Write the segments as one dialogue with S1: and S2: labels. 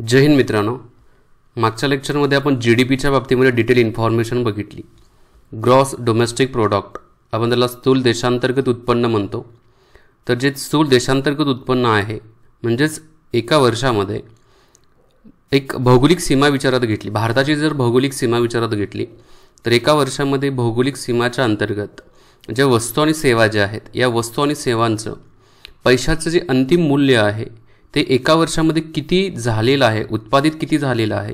S1: जय हिंद मित्रांनो, मागच्या लेक्चरमध्ये आपण जीडीपीच्या बाबतीमध्ये डिटेल इन्फॉर्मेशन बघितली. ग्रॉस डोमेस्टिक प्रोडक्ट आपण त्याला स्थूल देशांतर्गत उत्पन्न म्हणतो. तर जे स्थूल देशांतर्गत उत्पन्न आहे म्हणजेच एका वर्षामध्ये एक भौगोलिक सीमा विचारात घेतली, भारताची जर भौगोलिक सीमा विचारात घेतली तर एका वर्षामध्ये भौगोलिक सीमाच्या अंतर्गत ज्या वस्तू आणि सेवा ज्या आहेत या वस्तू आणि सेवांचं पैशाचं जे अंतिम मूल्य आहे ते एका वर्षामध्ये किती झालेलं आहे, उत्पादित किती झालेलं आहे,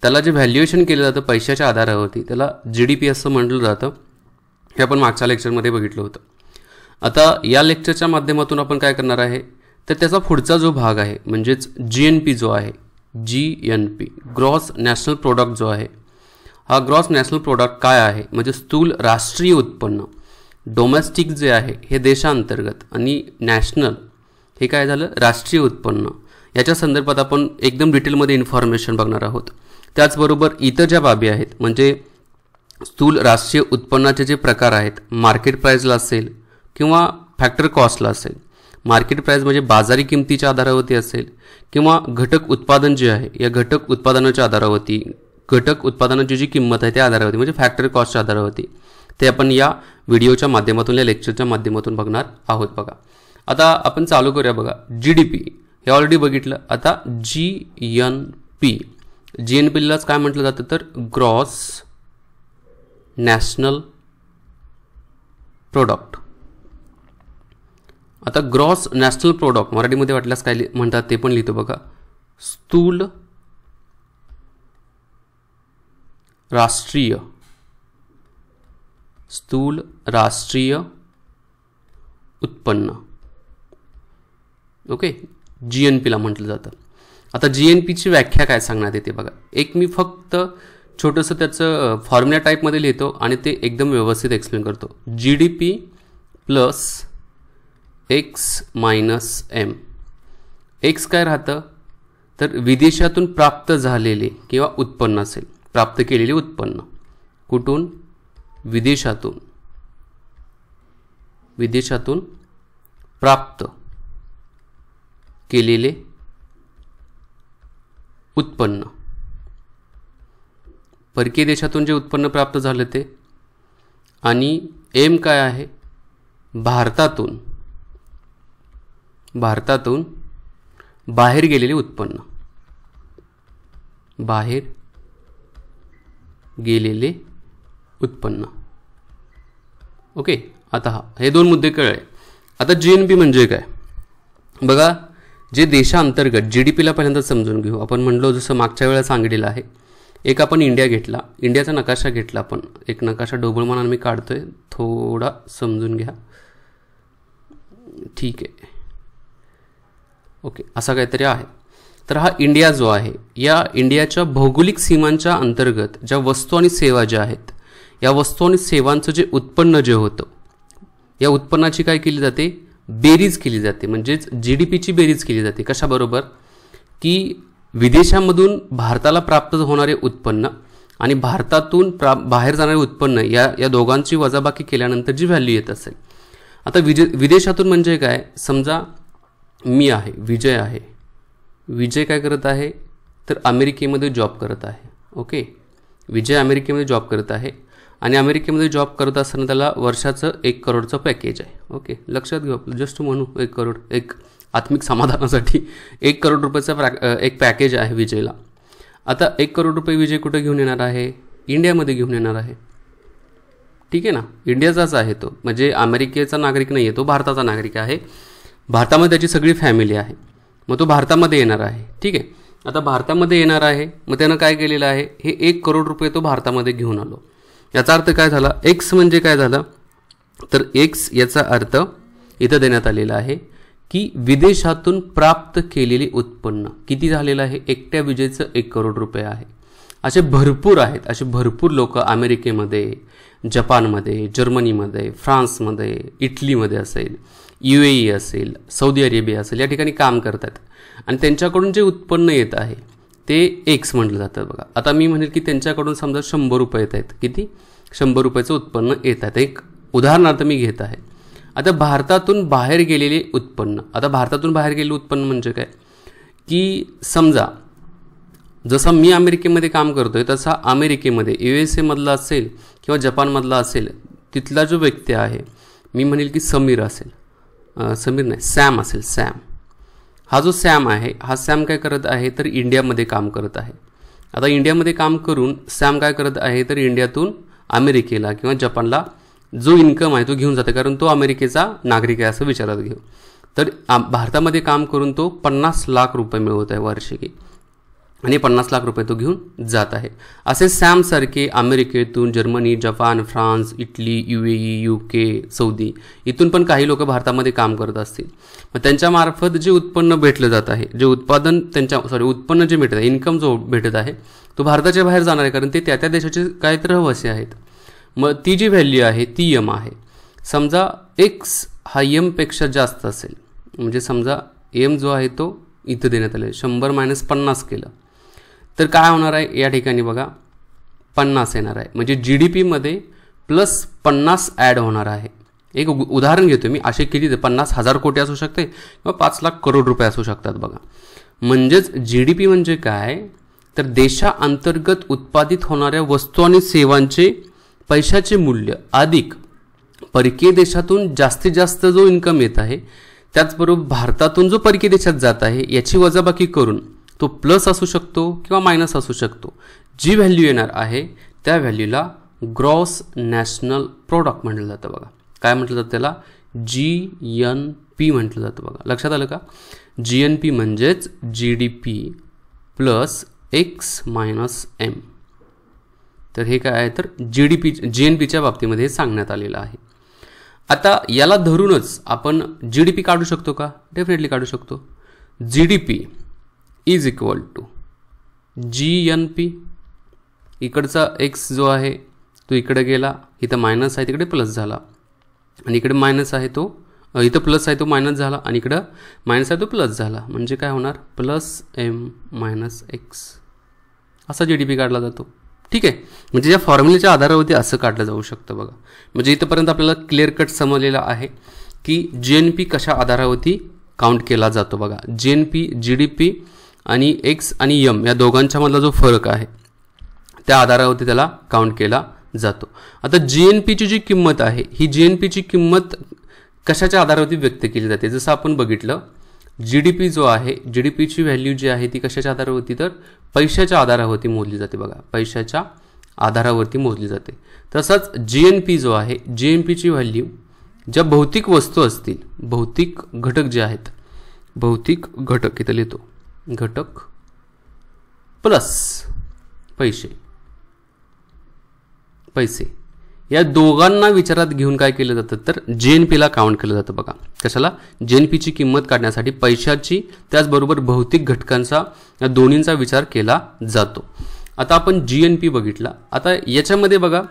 S1: त्याला जे व्हॅल्युएशन केलं जातं पैशाच्या आधारावरती त्याला जीडीपी असं म्हटलं जातं. हे आपण मागच्या लेक्चरमध्ये बघितलं होतं. आता या लेक्चरच्या माध्यमातून आपण काय करणार आहे तर त्याचा पुढचा जो भाग आहे म्हणजेच जीएनपी जो आहे, जीएनपी ग्रॉस नॅशनल प्रोडक्ट जो आहे, हा ग्रॉस नॅशनल प्रोडक्ट काय आहे म्हणजे स्थूल राष्ट्रीय उत्पन्न. डोमेस्टिक जे आहे हे देशांतर्गत आणि नॅशनल हे काय झालं राष्ट्रीय उत्पन्न. याच्या संदर्भात आपण एकदम डिटेलमध्ये इन्फॉर्मेशन बघणार आहोत. त्याचबरोबर इतर ज्या बाबी आहेत म्हणजे स्थूल राष्ट्रीय उत्पन्नाचे जे प्रकार आहेत, मार्केट प्राईजला असेल किंवा फॅक्टर कॉस्टला असेल. मार्केट प्राईज म्हणजे बाजारी किमतीच्या आधारावरती असेल किंवा घटक उत्पादन जे आहे या घटक उत्पादनाच्या आधारावरती, घटक उत्पादनाची जी किंमत आहे त्या आधारावरती म्हणजे फॅक्टर कॉस्टच्या आधारावरती, ते आपण या व्हिडिओच्या माध्यमातून या लेक्चरच्या माध्यमातून बघणार आहोत. बघा आता आपण चालू करूया. बघा जीडीपी हे ऑलरेडी बघितलं. आता जीएनपी, जीएनपीलाच काय म्हटलं जातं तर ग्रॉस नॅशनल प्रोडक्ट. आता ग्रॉस नॅशनल प्रोडक्ट मराठीमध्ये वाटल्यास काय म्हणतात ते पण लिहितो बघा. स्थूल राष्ट्रीय उत्पन्न. ओके, जीएनपीला म्हटलं जातं. आता जीएनपीची व्याख्या काय सांगण्यात येते बघा. एक मी फक्त छोटंसं त्याचं फॉर्म्युला टाईपमध्ये लिहितो आणि ते एकदम व्यवस्थित एक्सप्लेन करतो. GDP plus X minus M. X काय राहतं तर विदेशातून प्राप्त झालेले किंवा उत्पन्न असेल, प्राप्त केलेले उत्पन्न. कुठून? विदेशातून प्राप्त केलेले उत्पन्न. परकीय देशातून जे उत्पन्न प्राप्त झालं ते. आणि एम काय आहे? भारतातून बाहेर गेलेले उत्पन्न. बाहेर गेलेले उत्पन्न. ओके, आता हे दोन मुद्दे कळले. आता जीएनपी म्हणजे काय बघा. जे देशांतर्गत जीडीपीला पहिल्यांदा समजून घेऊ. आपण म्हणलो जसं मागच्या वेळेला सांगितलेलं आहे, एक आपण इंडिया घेतला, इंडियाचा नकाशा घेतला. आपण एक नकाशा ढोबळमानाने मी काढतोय, थोडा समजून घ्या. ठीक आहे, ओके, असा काहीतरी आहे. तर हा इंडिया जो आहे या इंडियाच्या भौगोलिक सीमांच्या अंतर्गत ज्या वस्तू आणि सेवा ज्या आहेत या वस्तू आणि सेवांचं जे उत्पन्न जे होतं या उत्पन्नाची काय केली जाते? बेरीज केली जाते. म्हणजेच जीडीपीची बेरीज केली जाते. कशाबरोबर? की विदेशामधून भारताला प्राप्त होणारे उत्पन्न आणि भारतातून बाहेर जाणारे उत्पन्न या दोघांची वजाबाकी केल्यानंतर जी व्हॅल्यू येत असेल. आता विदेशातून म्हणजे काय? समजा मी आहे, विजय आहे. विजय काय करत आहे तर अमेरिकेमध्ये जॉब करत आहे. ओके, विजय अमेरिकेमध्ये जॉब करत आहे आणि अमेरिकेमध्ये जॉब करत असताना त्याला वर्षाचं 1 करोडचं पॅकेज आहे. ओके, लक्षात घेऊ आपलं, जस्ट म्हणू 1 करोड, एक आत्मिक समाधानासाठी 1 करोड रुपयाचा एक पॅकेज आहे विजयला. आता 1 करोड रुपये विजय कुठे घेऊन येणार आहे? इंडियामध्ये घेऊन येणार आहे. ठीक आहे ना, इंडियाचाच आहे तो, म्हणजे अमेरिकेचा नागरिक नाही आहे, तो भारताचा नागरिक आहे. भारतामध्ये त्याची सगळी फॅमिली आहे, मग तो भारतामध्ये येणार आहे. ठीक आहे, आता भारतामध्ये येणार आहे, मग त्यानं काय केलेलं आहे, हे 1 करोड रुपये तो भारतामध्ये घेऊन आलो. याचा अर्थ काय झाला? एक्स म्हणजे काय झालं तर एक्स याचा अर्थ इथं देण्यात आलेला आहे की विदेशातून प्राप्त केलेले उत्पन्न किती झालेलं आहे? एकट्या विजयचं 1 करोड रुपये आहे. असे भरपूर आहेत, असे भरपूर लोक अमेरिकेमध्ये, जपानमध्ये, जर्मनीमध्ये, फ्रान्समध्ये, इटलीमध्ये असेल, UAE असेल, सौदी अरेबिया असेल, या ठिकाणी काम करतात आणि त्यांच्याकडून जे उत्पन्न येत आहे ते एक्स म्हटलं जातं. बघा आता मी म्हणेल की त्यांच्याकडून समजा 100 रुपये येत आहेत. किती? 100 रुपयाचं उत्पन्न येत आहेत. एक उदाहरणार्थ मी घेत आहे. आता भारतातून बाहेर गेलेले उत्पन्न. आता भारतातून बाहेर गेलेले उत्पन्न म्हणजे काय की समजा जसं मी अमेरिकेमध्ये काम करतोय तसा अमेरिकेमध्ये USA मधला असेल किंवा जपानमधला असेल तिथला जो व्यक्ती आहे, मी म्हणेल की समीर असेल, समीर नाही सॅम असेल, सॅम, हा जो सॅम आहे हा सॅम काय करत आहे तर इंडियामध्ये काम करत आहे. आता इंडियामध्ये काम करून सॅम काय करत आहे तर इंडियातून अमेरिकेला किंवा जपानला जो इन्कम आहे तो घेऊन जाते, कारण तो अमेरिकेचा नागरिक आहे असं विचारात घेऊ. तर भारतामध्ये काम करून तो 50 लाख रुपये मिळवत आहे वार्षिकी आणि 50 लाख रुपये तो घेऊन जात आहे. असे सॅमसारखे अमेरिकेतून, Germany, Japan, France, Italy, UAE, UK, Saudi इथून पण काही लोक भारतामध्ये काम करत असतील. मग त्यांच्यामार्फत जे उत्पन्न भेटलं जात आहे, जे उत्पादन उत्पन्न जे भेटत आहे, इन्कम जो भेटत आहे तो भारताच्या बाहेर जाणार आहे, कारण ते त्या देशाचे काहीतरी रहिवासी आहेत. मग ती जी व्हॅल्यू आहे ती M आहे. समजा X हा M पेक्षा जास्त असेल, म्हणजे समजा M जो आहे तो इथं देण्यात आला आहे, 100 - 50 केलं तर काय होणार आहे या ठिकाणी बघा 50 येणार आहे. म्हणजे GDP मध्ये +50 ॲड होणार आहे. एक उदाहरण घेतो मी, असे किती 50,000 कोटी असू शकते किंवा 5 लाख करोड रुपये असू शकतात बघा. म्हणजेच GDP म्हणजे काय तर देशाअंतर्गत उत्पादित होणाऱ्या वस्तू आणि सेवांचे पैशाचे मूल्य अधिक परकीय देशातून जास्तीत जास्त जो इन्कम येत आहे, त्याचबरोबर भारतातून जो परकीय देशात जात आहे याची वजाबाकी करून तो प्लस असू शकतो किंवा मायनस असू शकतो. जी व्हॅल्यू येणार आहे त्या व्हॅल्यूला ग्रॉस नॅशनल प्रोडक्ट म्हटलं जातं बघा. काय म्हटलं जातं त्याला? GNP म्हटलं जातं बघा. लक्षात आलं का? GNP म्हणजेच GDP + X - M. तर हे काय आहे तर GNPच्या बाबतीमध्ये सांगण्यात आलेलं आहे. आता याला धरूनच आपण GDP काढू शकतो का? डेफिनेटली काढू शकतो. GDP = GNP. इकडचा X जो आहे तो इकडे गेला, इथं मायनस आहे तिकडे प्लस झाला, आणि इकडे मायनस आहे तो इथं प्लस आहे तो मायनस झाला, आणि इकडं मायनस आहे तो प्लस झाला. म्हणजे काय होणार +M - X असा GDP काढला जातो. ठीक आहे. म्हणजे या फॉर्म्युलेच्या आधारावरती असं काढलं जाऊ शकतं बघा. म्हणजे इथंपर्यंत आपल्याला क्लिअर कट समजलेलं आहे की GNP कशा आधारावरती काउंट केला जातो बघा. GNP GDP आणि X आणि M या दोघांच्या मधला जो फरक आहे त्या आधारावरती त्याला काउंट केला जातो. आता GNPची जी किंमत आहे ही GNPची किंमत कशाच्या आधारावरती व्यक्त केली जाते? जसं आपण बघितलं GDP जो आहे, GDPची व्हॅल्यू जी आहे ती कशाच्या आधारावरती तर पैशाच्या आधारावरती मोजली जाते बघा. पैशाच्या आधारावरती मोजली जाते. तसंच GNP जो आहे, GNPची व्हॅल्यू ज्या भौतिक वस्तू असतील, भौतिक घटक जे आहेत, भौतिक घटक इथं लिहितो, घटक प्लस पैसे या दोघांना विचारात घेऊन काय केलं जातं तर GNPला काउंट केलं जातं बघा. कशाला? GNPची किंमत काढण्यासाठी पैशाची त्याचबरोबर भौतिक घटकांचा या दोन्हींचा विचार केला जातो. आता आपण GNP बघितला. आता याच्यामध्ये बघा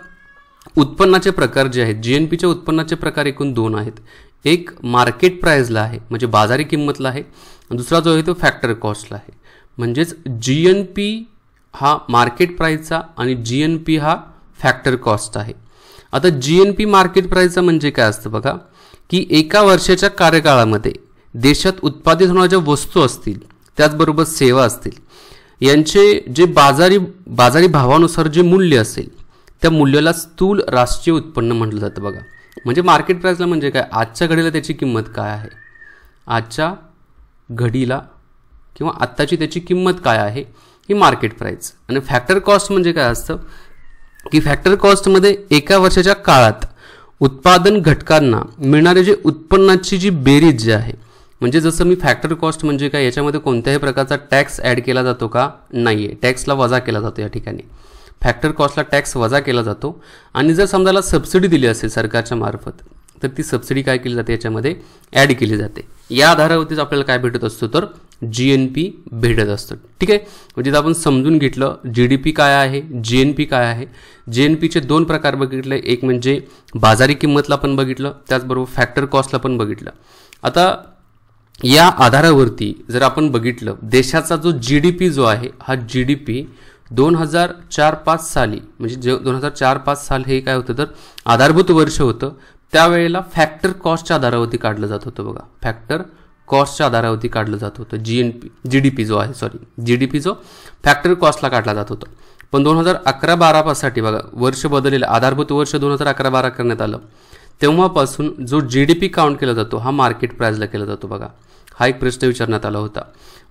S1: उत्पन्नाचे प्रकार जे आहेत, GNPच्या उत्पन्नाचे प्रकार एकूण 2 आहेत. एक मार्केट प्राइसला आहे म्हणजे बाजारी किंमतला आहे, दुसरा जो आहे तो फॅक्टर कॉस्टला आहे. म्हणजेच GNP हा मार्केट प्राइसचा आणि GNP हा फॅक्टर कॉस्ट आहे. आता GNP मार्केट प्राइसचा म्हणजे काय असतं बघा की एका वर्षाच्या कार्यकाळामध्ये देशात उत्पादित होणाऱ्या वस्तू असतील त्याचबरोबर सेवा असतील यांचे जे बाजारी भावानुसार जे मूल्य असेल त्या मूल्याला स्थूल राष्ट्रीय उत्पन्न म्हटलं जातं बघा. म्हणजे मार्केट प्राइसला म्हणजे काय? आजच्या घडीला त्याची किंमत काय आहे, आजच्या घडीला किंवा आत्ताची त्याची किंमत काय आहे ही मार्केट प्राइस. आणि फॅक्टर कॉस्ट म्हणजे काय असतं की फॅक्टर कॉस्टमध्ये एका वर्षाच्या काळात उत्पादन घटकांना मिळणारे जे उत्पन्नाची जी बेरीज जी आहे, म्हणजे जसं मी फॅक्टर कॉस्ट म्हणजे काय याच्यामध्ये कोणत्याही प्रकारचा टॅक्स ॲड केला जातो का? नाही आहे. टॅक्सला वजा केला जातो. या ठिकाणी फॅक्टर कॉस्टला टॅक्स वजा केला जातो. आणि जर समजाला सबसिडी दिली असेल सरकारच्या मार्फत तर ती सबसिडी काय केली जाते याच्यामध्ये ॲड केली जाते. या आधारावरतीच आपल्याला काय भेटत असतो तर GNP भेटत असतं. ठीक आहे. म्हणजे आपण समजून घेतलं GDP काय आहे, GNP काय आहे. GNPचे 2 प्रकार बघितले, एक म्हणजे बाजारी किंमतला पण बघितलं, त्याचबरोबर फॅक्टर कॉस्टला पण बघितलं. आता या आधारावरती जर आपण बघितलं देशाचा जो GDP जो आहे हा GDP 2004-05 साली म्हणजे 2004-05 साल हे काय होतं तर आधारभूत वर्ष होतं. त्यावेळेला फॅक्टर कॉस्टच्या आधारावरती काढलं जात होतं बघा. फॅक्टर कॉस्टच्या आधारावरती काढलं जात होतं. GDP जो आहे GDP जो फॅक्टर कॉस्टला काढला जात होतं. पण 2011-12 साठी बघा वर्ष बदललेलं, आधारभूत वर्ष 2011-12 करण्यात आलं. तेव्हापासून जो GDP काउंट केला जातो हा मार्केट प्राइसला केला जातो. बघा हा एक प्रश्न विचारण्यात आला होता.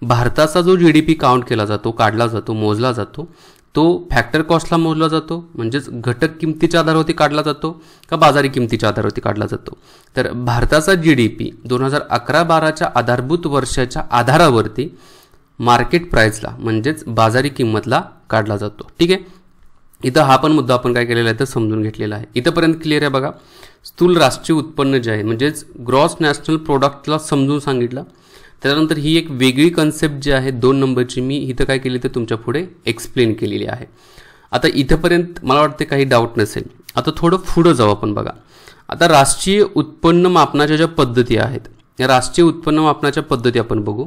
S1: भारताचा जो GDP काउंट केला जातो, काढला जातो, मोजला जातो, तो फॅक्टर कॉस्टला मोजला जातो, म्हणजेच घटक किमतीच्या आधारावरती काढला जातो का बाजारी किमतीच्या आधारावरती काढला जातो. तर भारताचा GDP 2011-12च्या आधारभूत वर्षाच्या आधारावरती मार्केट प्राइसला म्हणजेच बाजारी किंमतला काढला जातो. ठीक आहे, इथं हा पण मुद्दा आपण काय केलेला आहे तर समजून घेतलेला आहे. इथंपर्यंत क्लिअर आहे. बघा स्थूल राष्ट्रीय उत्पन्न जे आहे म्हणजेच ग्रॉस नॅशनल प्रोडक्टला समजून सांगितलं. त्यानंतर ही एक वेगळी कन्सेप्ट जी आहे 2 नंबरची मी इथं काय केली तर तुमच्या पुढे एक्सप्लेन केलेली आहे. आता इथंपर्यंत मला वाटते काही डाऊट नसेल. आता थोडं पुढं जाऊ आपण. बघा आता राष्ट्रीय उत्पन्न मापनाच्या ज्या पद्धती आहेत या राष्ट्रीय उत्पन्न मापनाच्या पद्धती आपण बघू.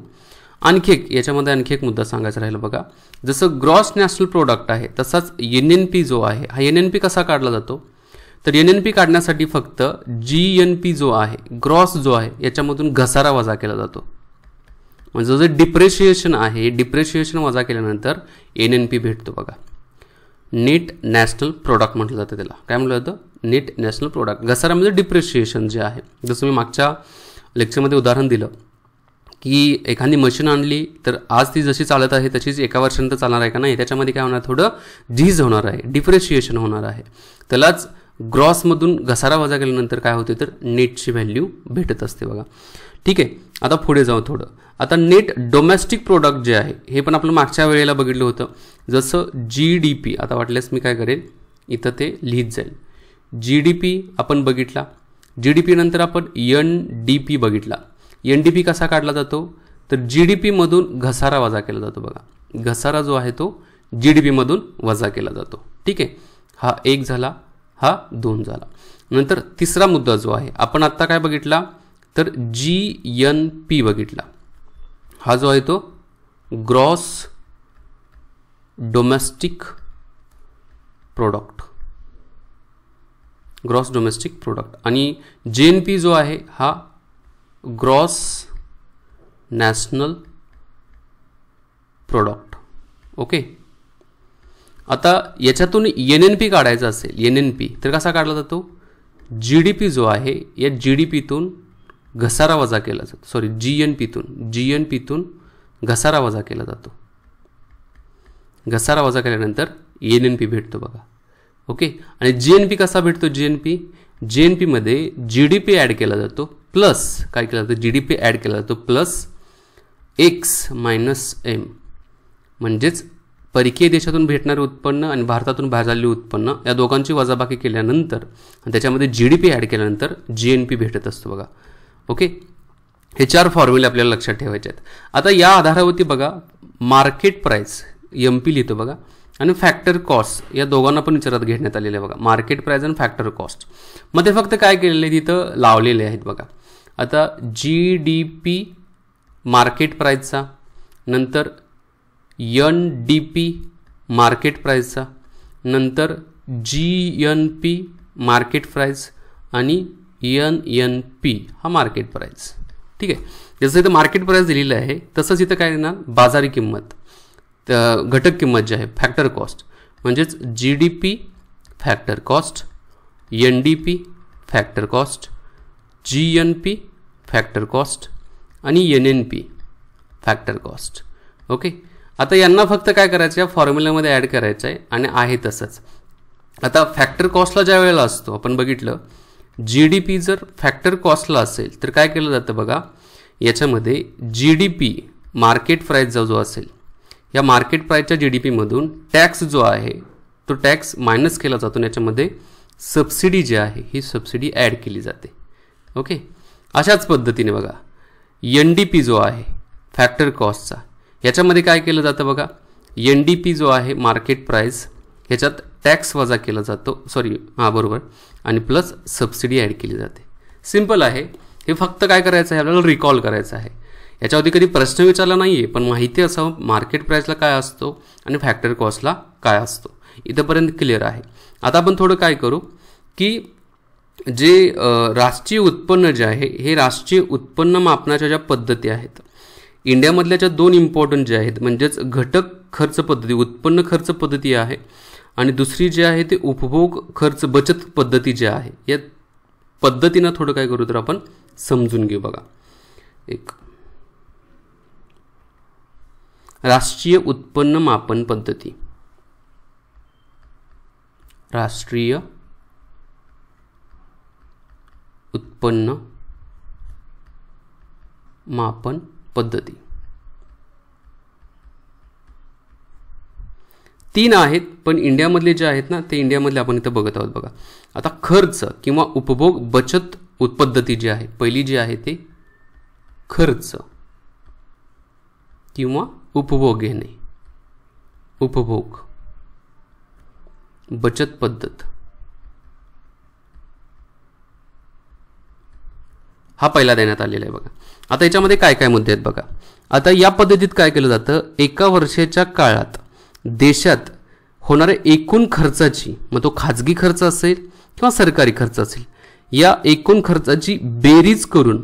S1: आणखी एक मुद्दा सांगायचा राहिला. बघा जसं ग्रॉस नॅशनल प्रोडक्ट आहे तसाच NNP जो आहे हा NNP कसा काढला जातो तर NNP काढण्यासाठी फक्त GNP जो आहे ग्रॉस जो आहे याच्यामधून घसारा वजा केला जातो. म्हणजे जे डिप्रेशिएशन आहे डिप्रेशिएशन वजा केल्यानंतर NNP भेटतो. बघा नेट नॅशनल प्रोडक्ट म्हटलं जातं त्याला. काय म्हटलं जातं नेट नॅशनल प्रोडक्ट. घसारा म्हणजे डिप्रेशिएशन जे आहे. जसं मी मागच्या लेक्चरमध्ये उदाहरण दिलं की एखादी मशीन आणली तर आज ती जशी चालत आहे तशीच एका वर्षानंतर चालणार आहे का नाही, त्याच्यामध्ये काय होणार थोडं झीज होणार आहे, डिप्रेशिएशन होणार आहे. त्यालाच ग्रॉसमधून घसारा वजा केल्यानंतर काय होते तर नेटची व्हॅल्यू भेटत असते. बघा ठीक आहे, आता पुढे जाऊ थोडं. आता नेट डोमेस्टिक प्रोडक्ट जे आहे हे पण आपण मागच्या वेळेला बघितलं होतं. जसं GDP आता वाटल्यास मी काय करेन इथं ते लिहित जाईल. GDP आपण बघितला. GDP नंतर आपण NDP बघितला. NDP कसा काढला जातो तर GDP मधून घसारा वजा केला जातो. बघा घसारा जो आहे तो GDP मधून वजा केला जातो. ठीक आहे, हा 1 झाला, हा 2 झाला. नंतर तिसरा मुद्दा जो आहे आपण आत्ता काय बघितला तर GNP बघितला. हा जो आहे तो gross domestic product, gross domestic product. आणि GNP जो आहे हा ग्रॉस नॅशनल प्रोडक्ट. ओके, आता याच्यातून NNP काढायचा असेल NNP तर कसा काढला जातो GDP जो आहे या GDPतून घसारा वजा केला जातो. GNPतून घसारा वजा केला जातो. घसारा वजा केल्यानंतर NNP भेटतो. बघा ओके, आणि GNP कसा भेटतो GNP मध्ये GDP ॲड केला जातो प्लस काय केलं जातं GDP ॲड केला जातो प्लस X - M म्हणजेच परकीय देशातून भेटणारे उत्पन्न आणि भारतातून बाहेर झालेले उत्पन्न या दोघांची वजाबाकी केल्यानंतर आणि त्याच्यामध्ये GDP ॲड केल्यानंतर GNP भेटत असतो. बघा ओके, हे 4 फॉर्म्युले आपल्याला लक्षात ठेवायचे आहेत. आता या आधारावरती बघा मार्केट प्राइस MP लिहितो. बघा आणि फॅक्टर कॉस्ट या दोघांना पण विचारात घेण्यात आलेले आहे. बघा मार्केट प्राइस आणि फॅक्टर कॉस्ट मध्ये फक्त काय केलेले आहे तिथं लावलेले आहेत. बघा आता GDP मार्केट प्राइसचा, नंतर NDP मार्केट प्राइसचा, नंतर GNP मार्केट प्राइस आणि NNP हा मार्केट प्राइस. ठीक आहे, जसं इथं मार्केट प्राइस दिलेलं आहे तसंच इथं काय ना बाजारी किंमत घटक किंमत जी आहे फॅक्टर कॉस्ट म्हणजेच GDP factor cost, NDP factor cost, GNP factor cost आणि NNP फॅक्टर कॉस्ट. ओके, आता यांना फक्त काय करायचं या फॉर्म्युल्यामध्ये ॲड करायचं आहे आणि आहे तसंच. आता फॅक्टर कॉस्टला ज्या वेळेला असतो आपण बघितलं GDP जर फॅक्टर कॉस्टला असेल तर काय केलं जातं बघा याच्यामध्ये GDP मार्केट प्राइस जो असेल या मार्केट प्राइसच्या GDP मधून टॅक्स जो आहे तो टॅक्स मायनस केला जातो आणि याच्यामध्ये सबसिडी जी आहे ही सबसिडी ॲड केली जाते. ओके, अशाच पद्धतीने बघा NDP जो आहे फॅक्टर कॉस्टचा याच्यामध्ये काय केलं जातं बघा NDP जो आहे मार्केट प्राइस ह्याच्यात टॅक्स वजा केला जातो बरोबर आणि प्लस सबसिडी ॲड केली जाते. सिंपल आहे, हे फक्त काय करायचं आहे आपल्याला रिकॉल करायचं आहे. याच्यावरती कधी प्रश्न विचारला नाही आहे पण माहिती असावं मार्केट प्राइसला काय असतो आणि फॅक्टर कॉस्टला काय असतो. इथंपर्यंत क्लिअर आहे. आता आपण थोडं काय करू की जे राष्ट्रीय उत्पन्न जे आहे हे राष्ट्रीय उत्पन्न मापनाच्या ज्या पद्धती आहेत इंडियामधल्या ज्या दोन इम्पॉर्टंट जे आहेत म्हणजेच घटक खर्च पद्धती उत्पन्न खर्च पद्धती आहे आणि दुसरी जी आहे ते उपभोग खर्च बचत पद्धती जी आहे या पद्धतीनं थोडं काय करू तर आपण समजून घेऊ बघा. एक राष्ट्रीय उत्पन्न मापन पद्धती, राष्ट्रीय उत्पन्न मापन पद्धती तीन आहेत पण इंडियामधले जे आहेत ना ते इंडियामधले आपण इथं बघत आहोत बघा. आता खर्च किंवा उपभोग बचत पद्धती जी आहे पहिली जी आहे ते खर्च किंवा उपभोग घेणे, उपभोग बचत पद्धत हा पहिला देण्यात आलेला आहे बघा. आता याच्यामध्ये काय काय मुद्दे आहेत बघा. आता या पद्धतीत काय केलं जातं एका वर्षाच्या काळात देशात होणाऱ्या एकूण खर्चाची मग तो खाजगी खर्च असेल किंवा सरकारी खर्च असेल या एकूण खर्चाची बेरीज करून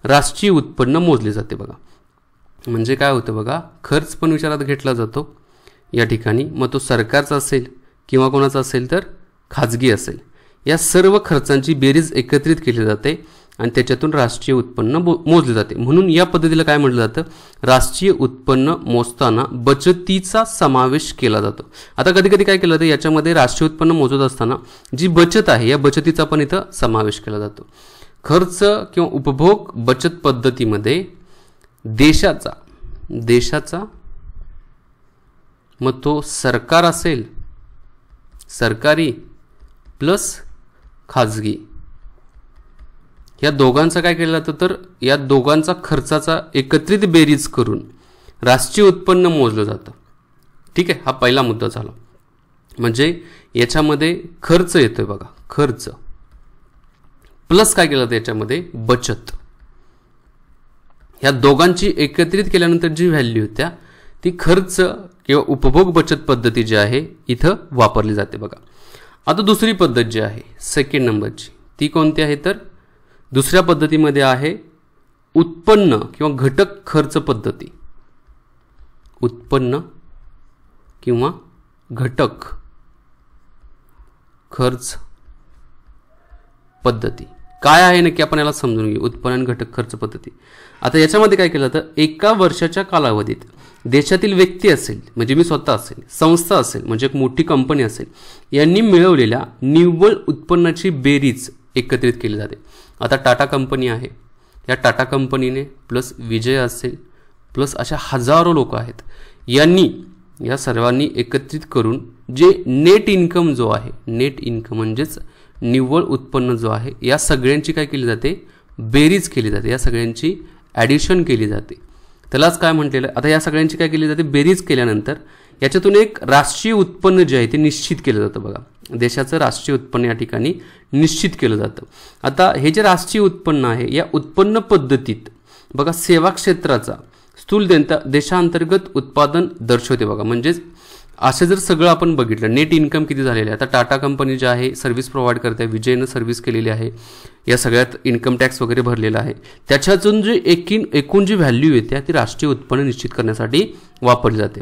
S1: राष्ट्रीय उत्पन्न मोजले जाते बघा. म्हणजे काय होतं बघा खर्च पण विचारात घेतला जातो या ठिकाणी मग तो सरकारचा असेल किंवा कोणाचा असेल तर खाजगी असेल या सर्व खर्चांची बेरीज एकत्रित केली जाते आणि त्याच्यातून राष्ट्रीय उत्पन्न मोजले जाते. म्हणून या पद्धतीला काय म्हटलं जातं राष्ट्रीय उत्पन्न मोजताना बचतीचा समावेश केला जातो. आता कधी कधी काय केलं जातं याच्यामध्ये राष्ट्रीय उत्पन्न मोजत असताना जी बचत आहे या बचतीचा पण इथं समावेश केला जातो. खर्च किंवा उपभोग बचत पद्धतीमध्ये देशाचा मग तो सरकार असेल सरकारी प्लस खाजगी या दोघांचं काय केलं जातं तर या दोघांचा खर्चाचा एकत्रित बेरीज करून राष्ट्रीय उत्पन्न मोजलं जातं. ठीक आहे हा पहिला मुद्दा झाला. म्हणजे याच्यामध्ये खर्च येतोय बघा खर्च प्लस काय केलं जातं याच्यामध्ये बचत या दोघांची एकत्रित केल्यानंतर जी व्हॅल्यू होत्या ती खर्च किंवा उपभोग बचत पद्धती जी आहे इथं वापरली जाते बघा. आता दुसरी पद्धत जी आहे सेकंड नंबरची ती कोणती आहे तर दुसऱ्या पद्धतीमध्ये आहे उत्पन्न किंवा घटक खर्च पद्धती. उत्पन्न किंवा घटक खर्च पद्धती काय आहे नक्की आपण याला समजून घेऊ. उत्पन्न आणि घटक खर्च पद्धती. आता याच्यामध्ये काय केलं जातं एका वर्षाच्या कालावधीत देशातील व्यक्ती असेल म्हणजे मी स्वतः असेल संस्था असेल म्हणजे एक मोठी कंपनी असेल यांनी मिळवलेल्या निव्वळ उत्पन्नाची बेरीज एकत्रित केली जाते. आता टाटा कंपनी आहे या टाटा कंपनीने प्लस विजय असेल प्लस अशा हजारो लोक आहेत यांनी या सर्वांनी एकत्रित करून जे नेट इन्कम जो आहे नेट इन्कम म्हणजेच निव्वळ उत्पन्न जो आहे या सगळ्यांची काय केली जाते बेरीज केली जाते या सगळ्यांची ॲडिशन केली जाते. त्यालाच काय म्हटलेलं आता या सगळ्यांची काय केली जाते बेरीज केल्यानंतर याच्यातून एक राष्ट्रीय उत्पन्न जे आहे ते निश्चित केलं जातं बघा. देशाचं राष्ट्रीय उत्पन्न या ठिकाणी निश्चित केलं जातं. आता हे जे राष्ट्रीय उत्पन्न आहे या उत्पन्न पद्धतीत बघा सेवा क्षेत्राचा स्थूल देशांतर्गत उत्पादन दर्शवते बघा. म्हणजेच असं जर सगळं आपण बघितलं नेट इन्कम किती झालेलं आहे. आता टाटा कंपनी जी आहे सर्व्हिस प्रोव्हाइड करते विजयनं सर्व्हिस केलेली आहे या सगळ्यात इन्कम टॅक्स वगैरे भरलेला आहे त्याच्यातून जे एकूण जी व्हॅल्यू येते ती राष्ट्रीय उत्पन्न निश्चित करण्यासाठी वापरली जाते.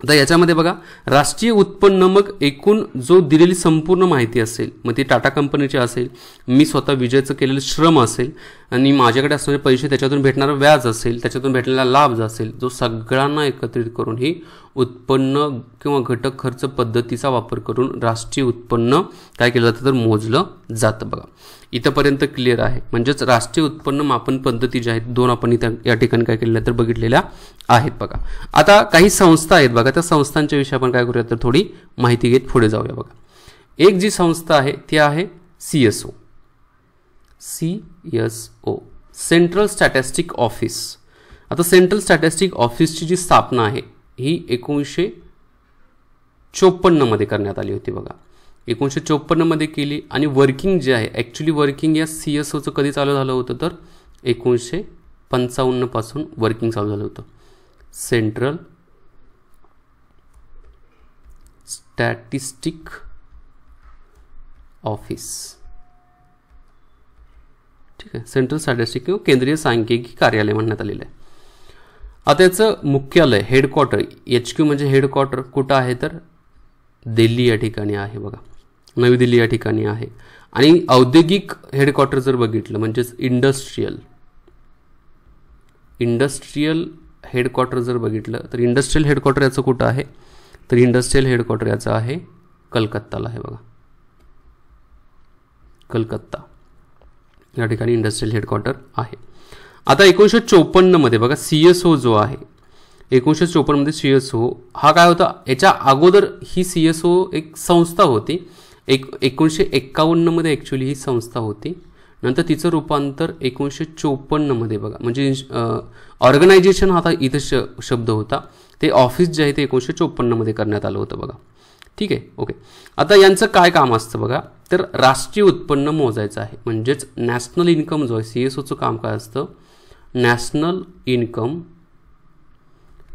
S1: आता याच्यामध्ये बघा राष्ट्रीय उत्पन्न मग एकूण जो दिलेली संपूर्ण माहिती असेल मग ती टाटा कंपनीची असेल मी स्वतः विजयचं केलेलं श्रम असेल आणि माझ्याकडे असणारे पैसे त्याच्यातून भेटणारं व्याज असेल त्याच्यातून भेटलेला लाभ असेल जो सगळ्यांना एकत्रित करून ही उत्पन्न किंवा घटक खर्च पद्धतीचा वापर करून राष्ट्रीय उत्पन्न काय केलं जातं तर मोजलं जातं बघा. इथंपर्यंत क्लिअर आहे. म्हणजेच राष्ट्रीय उत्पन्न मापन पद्धती ज्या आहेत दोन आपण इथं या ठिकाणी काय केलेल्या तर बघितलेल्या आहेत बघा. आता काही संस्था आहेत बघा त्या संस्थांच्या विषयी आपण काय करूया तर थोडी माहिती घेत पुढे जाऊया बघा. एक जी संस्था आहे ती आहे CSO सेंट्रल स्टॅटिस्टिक ऑफिस. आता सेंट्रल स्टॅटिस्टिक ऑफिसची जी स्थापना आहे ही 1954 मध्ये करण्यात आली होती बघा. 1954 मध्ये केली आणि वर्किंग जे आहे ॲक्च्युली वर्किंग या CSOचं कधी चालू झालं होतं तर 1955 पासून वर्किंग चालू झालं होतं. सेंट्रल स्टॅटिस्टिक ऑफिस ठीक आहे, सेंट्रल स्टॅटिस्टिक किंवा केंद्रीय सांख्यिकी कार्यालय म्हणण्यात आलेलं आहे. आता याचं मुख्यालय हेडक्वार्टर HQ म्हणजे हेडक्वार्टर कुठं आहे तर दिल्ली या ठिकाणी आहे बघा, नवी दिल्ली या ठिकाणी आहे. आणि औद्योगिक हेडक्वार्टर जर बघितलं म्हणजेच इंडस्ट्रियल हेडक्वार्टर जर बघितलं तर इंडस्ट्रियल हेडक्वार्टर याचं कुठं आहे तर इंडस्ट्रियल हेडक्वार्टर याचं आहे कलकत्ताला आहे बघा, कलकत्ता या ठिकाणी इंडस्ट्रियल हेडक्वार्टर आहे. आता 1954 मध्ये बघा CSO जो आहे 1954 मध्ये CSO हा काय होता, याच्या अगोदर ही CSO एक संस्था होती. 1951 मध्ये ॲक्च्युली ही संस्था होती. नंतर तिचं रूपांतर 1954 मध्ये बघा, म्हणजे ऑर्गनायझेशन हा इथं शब्द होता, ते ऑफिस जे आहे ते 1954 मध्ये करण्यात आलं होतं बघा. ठीक आहे, ओके. आता यांचं काय काम असतं बघा, तर राष्ट्रीय उत्पन्न मोजायचं आहे, म्हणजेच नॅशनल इन्कम जो आहे CSOचं काम काय असतं, नॅशनल इन्कम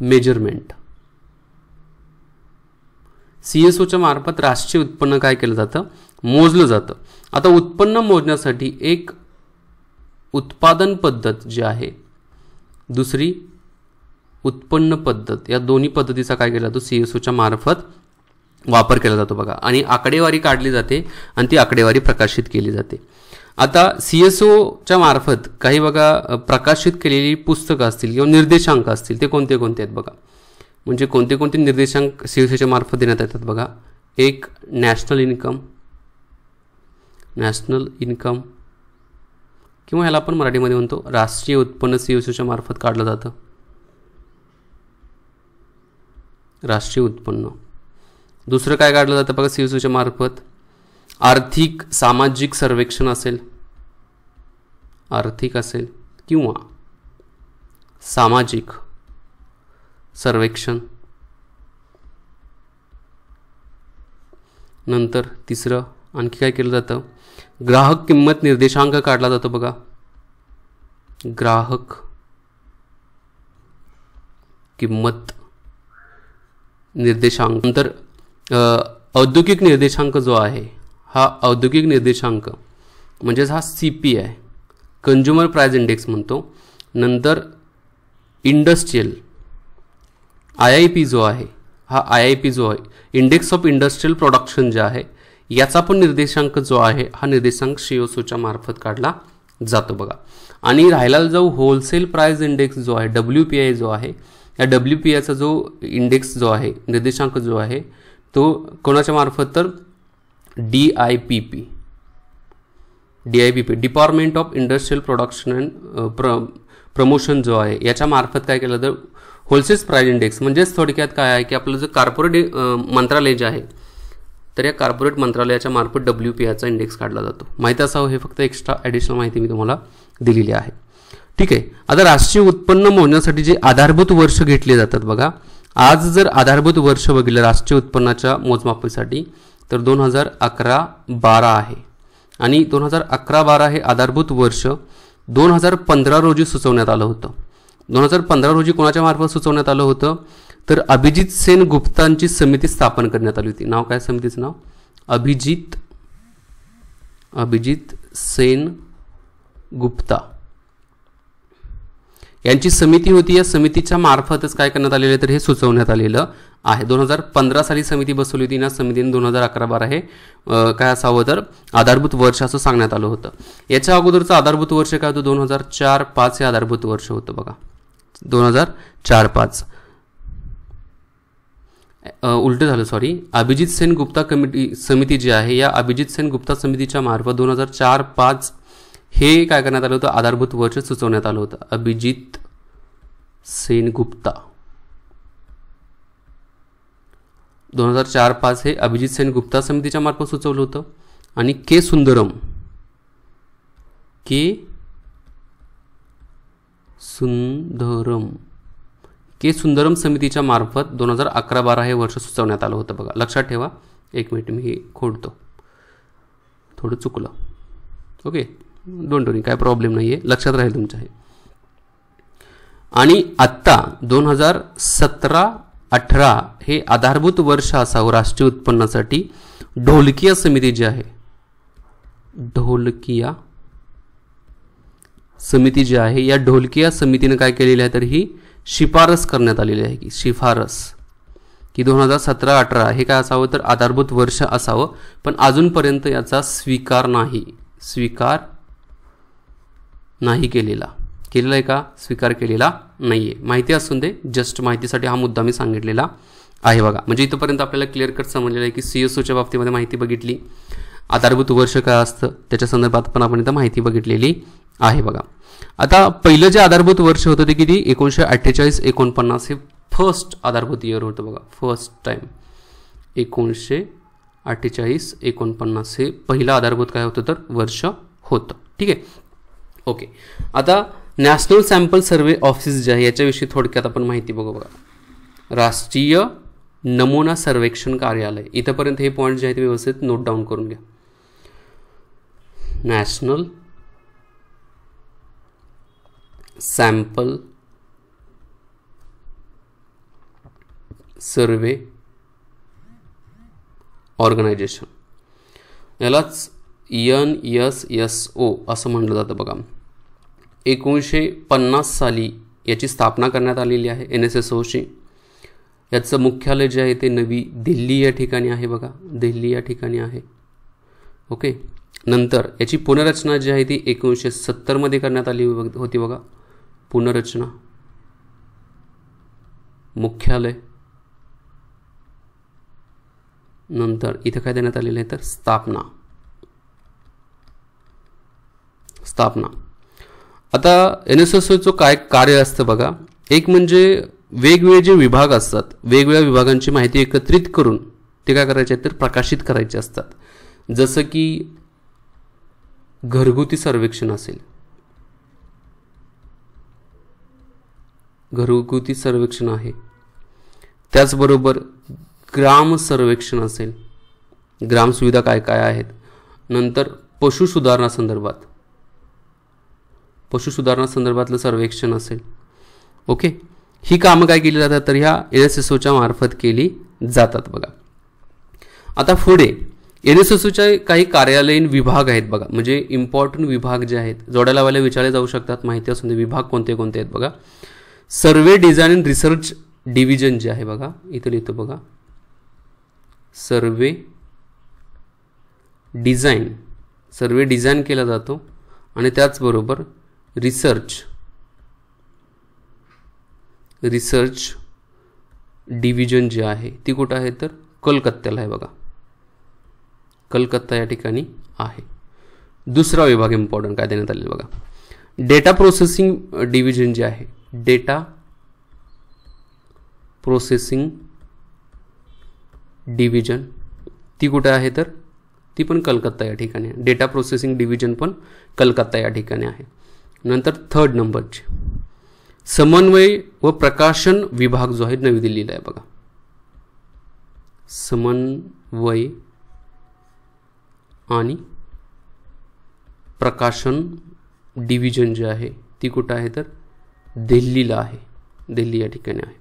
S1: मेजरमेंट. CSOच्या मार्फत राष्ट्रीय उत्पन्न काय केलं जातं, मोजलं जातं. आता उत्पन्न मोजण्यासाठी एक उत्पादन पद्धत जी आहे, दुसरी उत्पन्न पद्धत, या दोन्ही पद्धतीचा काय केला जातो CSOच्या मार्फत वापर केला जातो बघा. आणि आकडेवारी काढली जाते आणि ती आकडेवारी प्रकाशित केली जाते. आता CSOच्या मार्फत काही बघा प्रकाशित केलेली पुस्तकं असतील किंवा निर्देशांक असतील, ते कोणते कोणते आहेत बघा, म्हणजे कोणते कोणते निर्देशांक CSOच्या मार्फत देण्यात येतात बघा. एक नॅशनल इन्कम किंवा ह्याला आपण मराठीमध्ये म्हणतो राष्ट्रीय उत्पन्न CSOच्या मार्फत काढलं जातं, राष्ट्रीय उत्पन्न. दुसरं काय काढलं जातं बघा CSOच्या मार्फत, आर्थिक सामाजिक सर्वेक्षण असेल, आर्थिक असेल किंवा सामाजिक सर्वेक्षण. नंतर तिसरं आणखी काय केलं जातं, ग्राहक किंमत निर्देशांक काढला जातो बघा, ग्राहक किंमत निर्देशांक. नंतर औद्योगिक निर्देशांक जो आहे, हा औद्योगिक निर्देशांक म्हणजेच हा CPI कंझ्युमर प्राइस इंडेक्स म्हणतो. नंतर इंडस्ट्रियल IIP जो आहे, हा IIP जो आहे इंडेक्स ऑफ इंडस्ट्रियल प्रोडक्शन जे आहे, याचा पण निर्देशांक जो आहे हा निर्देशांक CSOच्या मार्फत काढला जातो बघा. आणि राहायला जाऊ होलसेल प्राइस इंडेक्स जो आहे WPI जो आहे, या WPIचा जो इंडेक्स जो आहे निर्देशांक जो आहे तो कोणाच्या मार्फत तर DIPP department of industrial production and promotion जो आहे याच्या मार्फत काय केलं तर होलसेल प्राइस इंडेक्स, म्हणजेच थोडक्यात काय आहे की आपलं जे कॉर्पोरेट मंत्रालय जे आहे तर या कॉर्पोरेट मंत्रालयाच्या मार्फत WPIचा इंडेक्स काढला जातो. माहिती असावं, हे फक्त एक्स्ट्रा ॲडिशनल माहिती मी तुम्हाला दिलेली आहे. ठीक आहे. आता राष्ट्रीय उत्पन्न मोजण्यासाठी जे आधारभूत वर्ष घेतले जातात बघा, आज जर आधारभूत वर्ष बघितलं राष्ट्रीय उत्पन्नाच्या मोजमापीसाठी तर 2011-12 आहे. आणि 2011-12 हे आधारभूत वर्ष 2015 रोजी सुचवण्यात आलं होतं. 2015 रोजी कोणाच्या मार्फत सुचवण्यात आलं होतं तर अभिजित सेन गुप्तांची समिती स्थापन करण्यात आली होती. नाव काय समितीचं नाव, अभिजित सेन गुप्ता यांची समिती होती. या समितीच्या मार्फतच काय करण्यात आलेलं तर हे सुचवण्यात आलेलं आहे. 2015 साली समिती बसवली होती. ना समितीने 2011-12 हे काय असावं तर आधारभूत वर्ष असं सांगण्यात आलं होतं. याच्या अगोदरचं आधारभूत वर्ष काय होतं 2004-5 हे आधारभूत वर्ष होतं बघा. 2004-5 उलट झालं, सॉरी. अभिजित सेन गुप्ता समिती जी आहे या अभिजित सेन गुप्ता समितीच्या मार्फत 2004-5 हे काय करण्यात आलं होतं आधारभूत वर्ष सुचवण्यात आलं होतं. अभिजित सेन गुप्ता 2004-5 हे अभिजित सेन गुप्ता समितीच्या मार्फत सुचवलं होतं. आणि के सुंदरम समितीच्या मार्फत 2011-12 हे वर्ष सुचवण्यात आलं होतं बघा. लक्षात ठेवा. एक मिनिट मी हे खोडतो, थोडं चुकलं. ओके, डोंट वरी, काय प्रॉब्लेम नाही आहे, लक्षात राहील तुमच्या हे. आणि आत्ता 2017-18 हे आधारभूत वर्ष असावं राष्ट्रीय उत्पन्नासाठी. ढोलकिया समिती जी आहे, ढोलकिया समिती जी आहे या ढोलकिया समितीने काय केलेली आहे तर ही शिफारस करण्यात आलेली आहे की शिफारस की 2017-18 हे काय असावं तर आधारभूत वर्ष असावं, पण अजूनपर्यंत याचा स्वीकार नाही केलेला आहे का? स्वीकार केलेला नाहीये. माहिती असून दे, जस्ट माहितीसाठी हा मुद्दा मी सांगितलेला आहे बघा. म्हणजे इथपर्यंत आपल्याला क्लिअर कट समजलेलं आहे की CSOच्या बाबतीमध्ये माहिती बघितली, आधारभूत वर्ष काय असतं त्याच्या संदर्भात पण आपण इथं माहिती बघितलेली आहे बघा. आता पहिलं जे आधारभूत वर्ष होतं ते किती 1948-49 हे फर्स्ट आधारभूत इयर होतं बघा. फर्स्ट टाइम 1948-49 हे पहिलं आधारभूत काय होतं तर वर्ष होतं. ठीक आहे, ओके. आता नॅशनल सॅम्पल सर्वे ऑफिस जे आहे याच्याविषयी थोडक्यात आपण माहिती बघू बघा. राष्ट्रीय नमुना सर्वेक्षण कार्यालय, इथंपर्यंत हे पॉईंट जे आहेत व्यवस्थित नोट डाऊन करून घ्या. नॅशनल सॅम्पल सर्वे ऑर्गनायझेशन, यालाच NSSO असं म्हटलं जातं बघा. 1950 साली याची स्थापना करण्यात आलेली आहे NSSOची. याचं मुख्यालय जे आहे ते नवी दिल्ली या ठिकाणी आहे बघा. दिल्ली या ठिकाणी आहे. ओके. नंतर याची पुनर्रचना जी आहे ती 1970 मध्ये करण्यात आली होती बघा. पुनर्रचना, मुख्यालय, नंतर इथं काय देण्यात आलेलं आहे तर स्थापना. आता NSSOचं काय कार्य असतं बघा. एक म्हणजे वेगवेगळे जे विभाग असतात, वेगवेगळ्या विभागांची माहिती एकत्रित करून ते काय करायचे तर प्रकाशित करायचे असतात. जसं की घरगुती सर्वेक्षण असेल, घरगुती सर्वेक्षण आहे. त्याचबरोबर ग्राम सर्वेक्षण असेल, ग्राम सुविधा काय काय आहेत. नंतर पशुसुधारणा संदर्भातलं सर्वेक्षण असेल. ओके. ही कामं काय केली जातात तर ह्या NSSOच्या मार्फत केली जातात बघा. आता पुढे NSSOच्या काही कार्यालयीन विभाग आहेत बघा. म्हणजे इम्पॉर्टंट विभाग जे आहेत, जोड्या लावायला विचारले जाऊ शकतात, माहिती असून विभाग कोणते कोणते आहेत बघा. सर्वे डिझाईन अँड रिसर्च डिव्हिजन जे आहे बघा, इथं लिहितो बघा. सर्वे डिझाईन केला जातो आणि त्याचबरोबर रिसर्च डिव्हिजन जे आहे ती कुठं आहे तर कोलकात्याला आहे बघा. कलकत्ता या ठिकाणी आहे. दुसरा विभाग इम्पॉर्टंट काय देण्यात आलेला बघा. डेटा प्रोसेसिंग डिव्हिजन जे आहे, डेटा प्रोसेसिंग डिव्हिजन ती कुठे आहे तर ती पण कलकत्ता या ठिकाणी आहे. डेटा प्रोसेसिंग डिव्हिजन पण कलकत्ता या ठिकाणी आहे. नंतर थर्ड नंबरचे समन्वय व प्रकाशन विभाग जो आहे नवी दिल्लीला आहे बघा. समन्वय आणि प्रकाशन डिव्हिजन जे आहे ती कुठं आहे तर दिल्लीला आहे. दिल्ली या ठिकाणी आहे.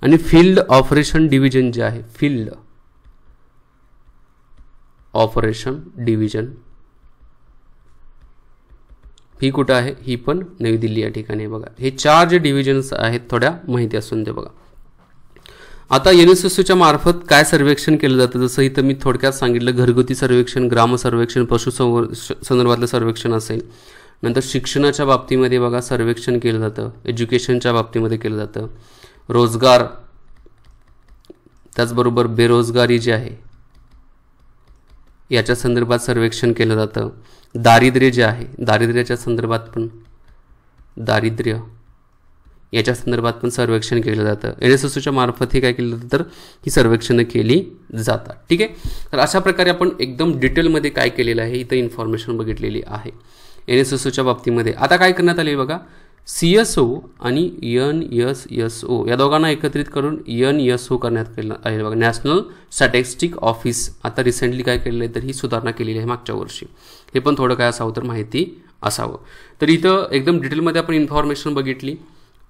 S1: आणि फील्ड ऑपरेशन डिव्हिजन जे आहे, फील्ड ऑपरेशन डिव्हिजन ही कुठं आहे, ही पण नवी दिल्ली या ठिकाणी आहे बघा. हे चार जे डिव्हिजन्स आहेत थोड्या माहिती असून दे बघा. आता NSSOच्या मार्फत काय सर्वेक्षण केलं जातं, जसं इथं मी थोडक्यात सांगितलं. घरगुती सर्वेक्षण, ग्राम सर्वेक्षण, संदर्भातलं सर्वेक्षण असेल. नंतर शिक्षणाच्या बाबतीमध्ये बघा सर्वेक्षण केलं जातं. एज्युकेशनच्या बाबतीमध्ये केलं जातं. रोजगार, त्याचबरोबर बेरोजगारी जी आहे याच्या संदर्भात सर्वेक्षण केलं जातं. दारिद्र्य जे आहे, दारिद्र्याच्या संदर्भात पण दारिद्र्य याच्या संदर्भात पण सर्वेक्षण केलं जातं. NSSOच्या मार्फत हे काय केलं जातं तर ही सर्वेक्षणं केली जातात. ठीक आहे. तर अशा प्रकारे आपण एकदम डिटेलमध्ये काय केलेलं आहे इथं इन्फॉर्मेशन बघितलेली आहे NSSOच्या बाबतीमध्ये. आता काय करण्यात आले बघा, CSO आणि NSSO या दोघांना एकत्रित करून NSO करण्यात आहे बघा. National statistic office. आता रिसेंटली काय केलेलं आहे तर ही सुधारणा केलेली आहे मागच्या वर्षी. हे पण थोडं काय असावं तर माहिती असावं. तर इथं एकदम डिटेलमध्ये आपण इन्फॉर्मेशन बघितली.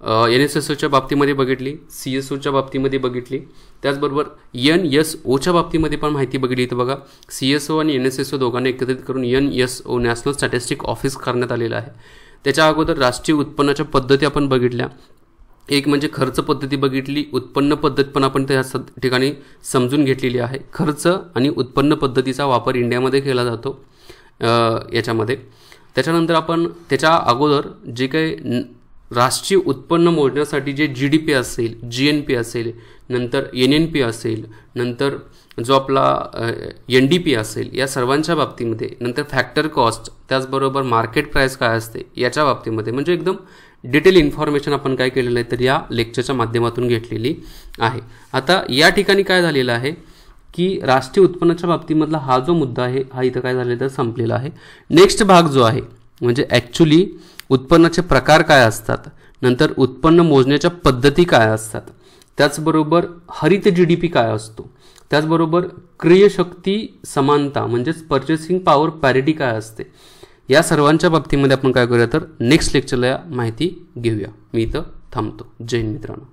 S1: NSSOच्या बाबतीमध्ये बघितली, CSOच्या बाबतीमध्ये बघितली, त्याचबरोबर NSOच्या बाबतीमध्ये पण माहिती बघितली. इथं बघा CSO आणि NSSO दोघांना एकत्रित करून NSO नॅशनल स्टॅटिस्टिक ऑफिस करण्यात आलेलं आहे. त्याच्या अगोदर राष्ट्रीय उत्पन्नाच्या पद्धती आपण बघितल्या. एक म्हणजे खर्च पद्धती बघितली, उत्पन्न पद्धत पण आपण त्या ठिकाणी समजून घेतलेली आहे. खर्च आणि उत्पन्न पद्धतीचा वापर इंडियामध्ये केला जातो याच्यामध्ये. त्याच्यानंतर आपण त्याच्या अगोदर जे काही राष्ट्रीय उत्पन्न मोजण्यासाठी जे GDP असेल, GNP असेल, नंतर NNP असेल, नंतर जो आपला NDP असेल, या सर्वांच्या बाबतीमध्ये, नंतर फॅक्टर कॉस्ट, त्याचबरोबर मार्केट प्राईस काय असते याच्या बाबतीमध्ये म्हणजे एकदम डिटेल इन्फॉर्मेशन आपण काय केलेलं आहे तर या लेक्चरच्या माध्यमातून घेतलेली आहे. आता या ठिकाणी काय झालेलं आहे की राष्ट्रीय उत्पन्नाच्या बाबतीमधला हा जो मुद्दा आहे हा इथं काय झालेला तर संपलेला आहे. नेक्स्ट भाग जो आहे म्हणजे ॲक्च्युली उत्पन्नाचे प्रकार काय असतात, नंतर उत्पन्न मोजण्याच्या पद्धती काय असतात, त्याचबरोबर हरित GDP काय असतो, त्याचबरोबर क्रयशक्ती समानता म्हणजेच पर्चेसिंग पॉवर पॅरिटी काय असते, या सर्वांच्या बाबतीमध्ये आपण काय करूया तर नेक्स्ट लेक्चरला माहिती घेऊया. मी इथं थांबतो. जय हिंद मित्रांनो.